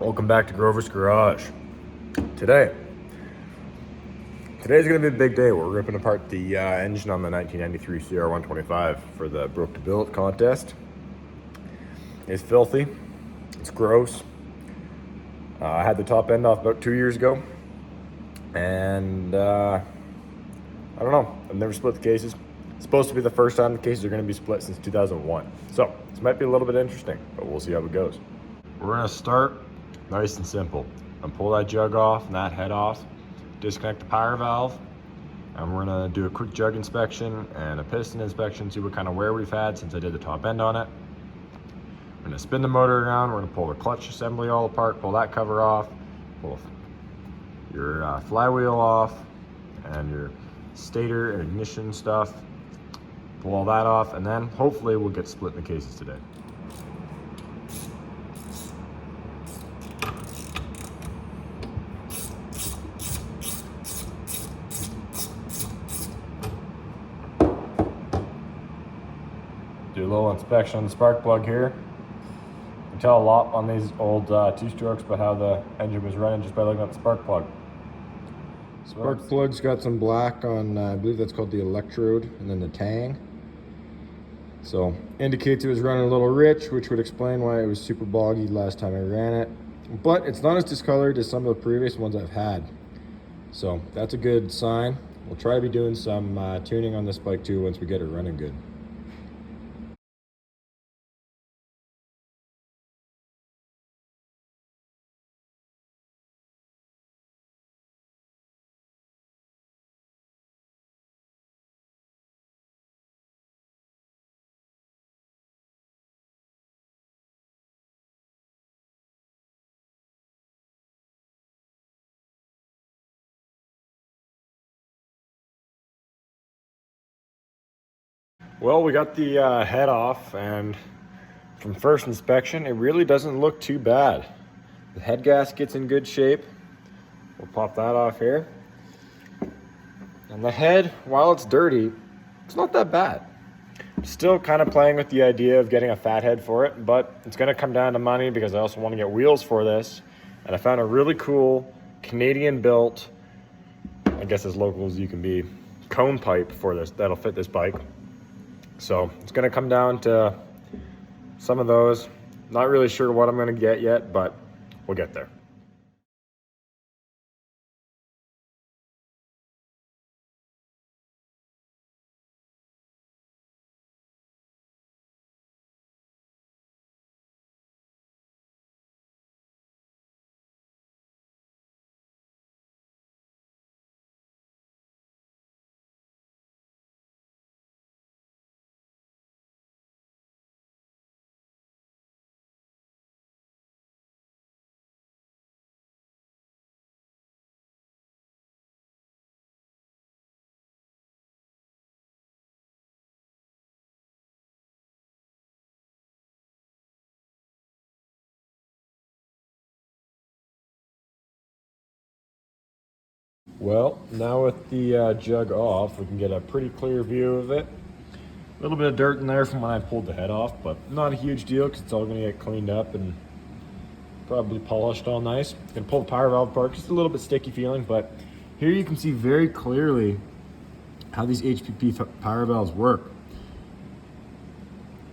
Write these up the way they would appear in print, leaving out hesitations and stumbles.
Welcome back to Grover's Garage. Today's gonna be a big day. We're ripping apart the engine on the 1993 Cr125 for the Broke to Build contest. It's filthy, it's gross. I had the top end off about 2 years ago, and I don't know, I've never split the cases. It's supposed to be the first time the cases are gonna be split since 2001. So this might be a little bit interesting, but we'll see how it goes. We're gonna start nice and simple. And pull that jug off and that head off, disconnect the power valve, and we're gonna do a quick jug inspection and a piston inspection, see what kind of wear we've had since I did the top end on it. We're gonna spin the motor around, we're gonna pull the clutch assembly all apart, pull that cover off, pull your flywheel off, and your stator and ignition stuff, pull all that off, and then hopefully we'll get split in the cases today. Do a little inspection on the spark plug here. You can tell a lot on these old two-strokes about how the engine was running just by looking at the spark plug. Spark plug's got some black on, I believe that's called the electrode, and then the tang. So indicates it was running a little rich, which would explain why it was super boggy last time I ran it. But it's not as discolored as some of the previous ones I've had. So that's a good sign. We'll try to be doing some tuning on this bike too once we get it running good. Well, we got the head off, and from first inspection, it really doesn't look too bad. The head gasket's in good shape. We'll pop that off here. And the head, while it's dirty, it's not that bad. I'm still kind of playing with the idea of getting a fat head for it, but it's gonna come down to money because I also want to get wheels for this. And I found a really cool Canadian built, I guess as local as you can be, cone pipe for this that'll fit this bike. So it's gonna come down to some of those. Not really sure what I'm gonna get yet, but we'll get there. Well, now with the jug off, we can get a pretty clear view of it. A little bit of dirt in there from when I pulled the head off, but not a huge deal because it's all gonna get cleaned up and probably polished all nice. Gonna pull the power valve apart, just a little bit sticky feeling, but here you can see very clearly how these HPP power valves work.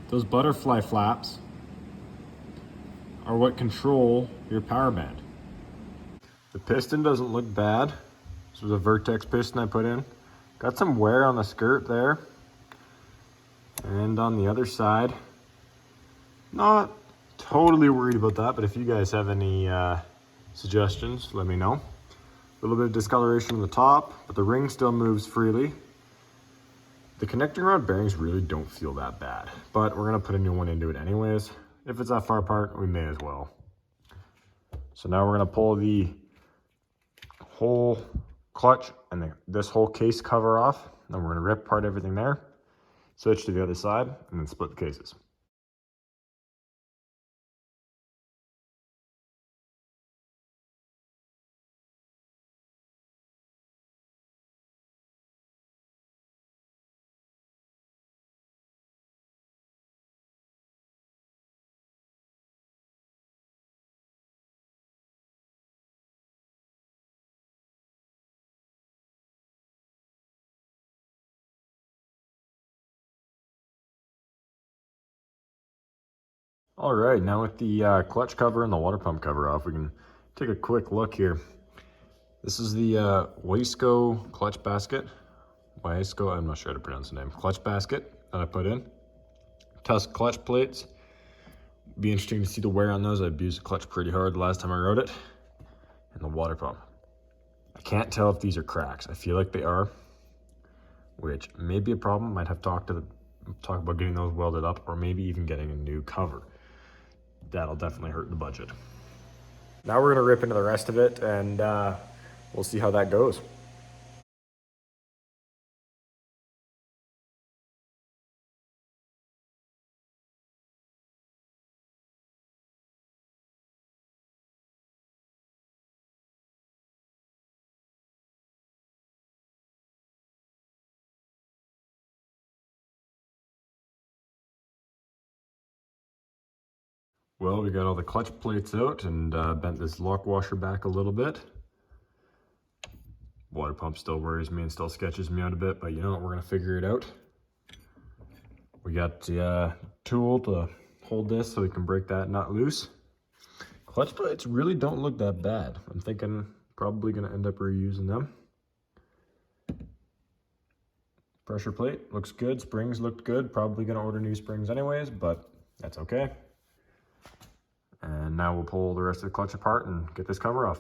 Those butterfly flaps are what control your power band. The piston doesn't look bad. This was a Vertex piston I put in. Got some wear on the skirt there. And on the other side, not totally worried about that, but if you guys have any suggestions, let me know. A little bit of discoloration on the top, but the ring still moves freely. The connecting rod bearings really don't feel that bad, but we're gonna put a new one into it anyways. If it's that far apart, we may as well. So now we're gonna pull the whole clutch and this whole case cover off. Then we're gonna rip apart everything there, switch to the other side, and then split the cases. All right, now with the clutch cover and the water pump cover off, we can take a quick look here. This is the Waisco clutch basket. Waisco, I'm not sure how to pronounce the name. Clutch basket that I put in. Tusk clutch plates. Be interesting to see the wear on those. I abused the clutch pretty hard the last time I rode it. And the water pump. I can't tell if these are cracks. I feel like they are, which may be a problem. Might have to talk about getting those welded up, or maybe even getting a new cover. That'll definitely hurt the budget. Now we're gonna rip into the rest of it, and we'll see how that goes. Well, we got all the clutch plates out and bent this lock washer back a little bit. Water pump still worries me and still sketches me out a bit, but you know what, we're gonna figure it out. We got the tool to hold this so we can break that nut loose. Clutch plates really don't look that bad. I'm thinking probably gonna end up reusing them. Pressure plate looks good, springs looked good. Probably gonna order new springs anyways, but that's okay. And now we'll pull the rest of the clutch apart and get this cover off.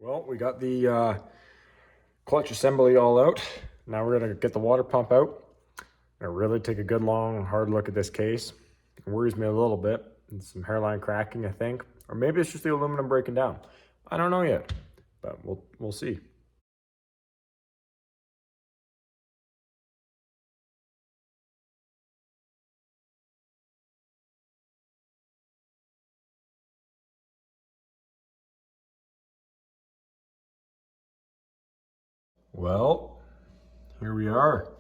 Well, we got the clutch assembly all out. Now we're gonna get the water pump out. I really take a good long hard look at this case. It worries me a little bit. It's some hairline cracking, I think, or maybe it's just the aluminum breaking down. I don't know yet, but we'll see. Well, here we are.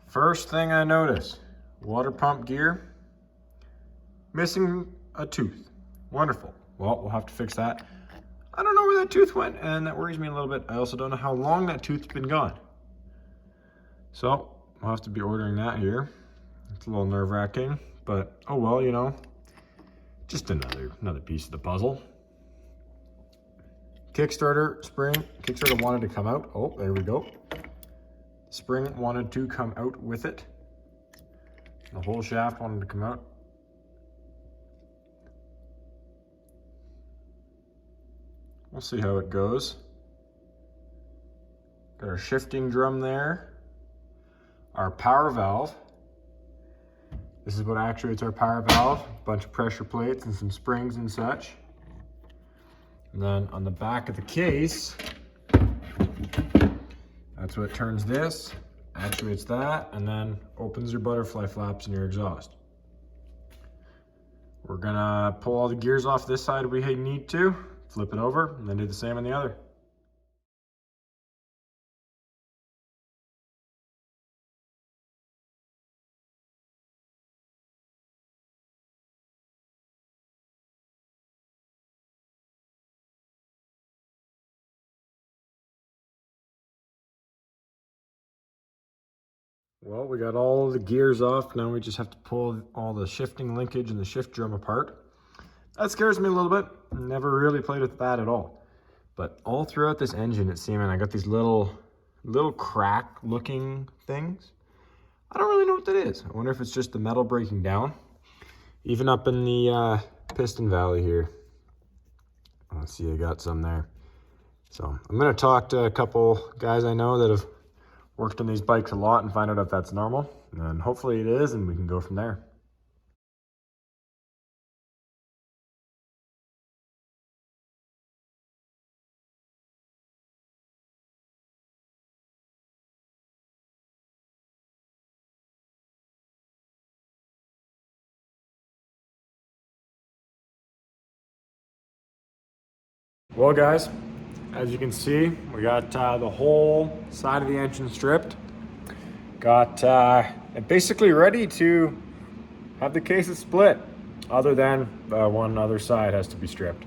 First thing I notice, water pump gear missing a tooth. Wonderful. Well, we'll have to fix that. I don't know where that tooth went, and that worries me a little bit. I also don't know how long that tooth's been gone. So we'll have to be ordering that here. It's a little nerve-wracking, but oh well, you know, just another piece of the puzzle. Kickstarter spring. Kickstarter wanted to come out. Oh, there we go. Spring wanted to come out with it. The whole shaft wanted to come out. We'll see how it goes. Got our shifting drum there. Our power valve. This is what actuates our power valve. A bunch of pressure plates and some springs and such. And then on the back of the case, that's what turns this, actuates that, and then opens your butterfly flaps in your exhaust. We're gonna pull all the gears off this side if we need to, flip it over, and then do the same on the other. Well, we got all the gears off. Now we just have to pull all the shifting linkage and the shift drum apart. That scares me a little bit. Never really played with that at all. But all throughout this engine, it's seeming I got these little crack looking things. I don't really know what that is. I wonder if it's just the metal breaking down. Even up in the piston valley here. Let's see, I got some there. So I'm gonna talk to a couple guys I know that have worked on these bikes a lot and find out if that's normal. And hopefully it is, and we can go from there. Well, guys, As you can see, we got the whole side of the engine stripped. Got it basically ready to have the cases split, other than one other side has to be stripped.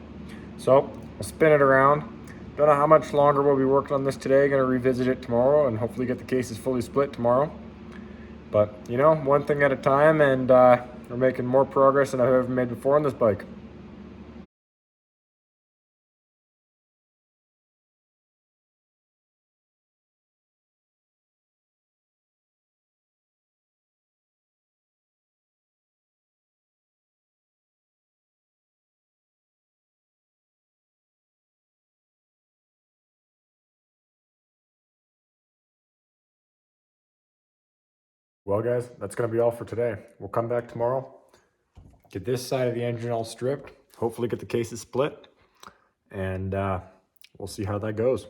So I'll spin it around. Don't know how much longer we'll be working on this today. Gonna revisit it tomorrow and hopefully get the cases fully split tomorrow. But you know, one thing at a time, and we're making more progress than I've ever made before on this bike. Well guys, that's gonna be all for today. We'll come back tomorrow, get this side of the engine all stripped, hopefully get the cases split, and we'll see how that goes.